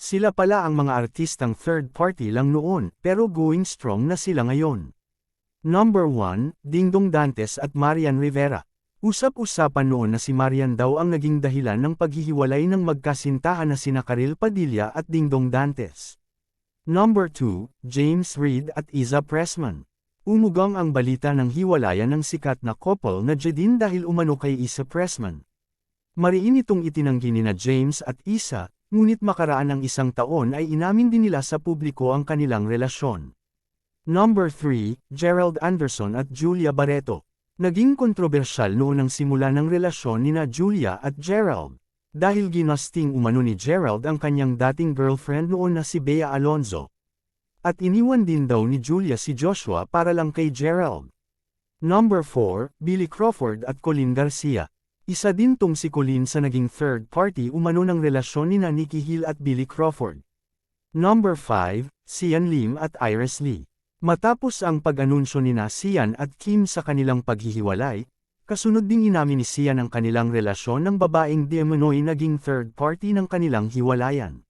Sila pala ang mga artistang third party lang noon, pero going strong na sila ngayon. Number 1, Dingdong Dantes at Marian Rivera. Usap-usapan noon na si Marian daw ang naging dahilan ng paghihiwalay ng magkasintahan na sina Karil Padilla at Dingdong Dantes. Number 2, James Reid at Iza Pressman. Umugang ang balita ng hiwalayan ng sikat na couple na Jadine dahil umano kay Iza Pressman. Mariin itong itinanggi nina James at Iza, ngunit makaraan ng isang taon ay inamin din nila sa publiko ang kanilang relasyon. Number 3, Gerald Anderson at Julia Barreto. Naging kontrobersyal noon ang simula ng relasyon nina Julia at Gerald. Dahil ginasting umano ni Gerald ang kanyang dating girlfriend noon na si Bea Alonzo. At iniwan din daw ni Julia si Joshua para lang kay Gerald. Number 4, Billy Crawford at Colleen Garcia. Isa din tong si Colleen sa naging third party umano ng relasyon nina Nikki Hill at Billy Crawford. Number 5, Sian Lim at Iris Lee. Matapos ang pag-anunsyo nina Sian at Kim sa kanilang paghihiwalay, kasunod ding inamin ni Sian ang kanilang relasyon ng babaeng di umano'y naging third party ng kanilang hiwalayan.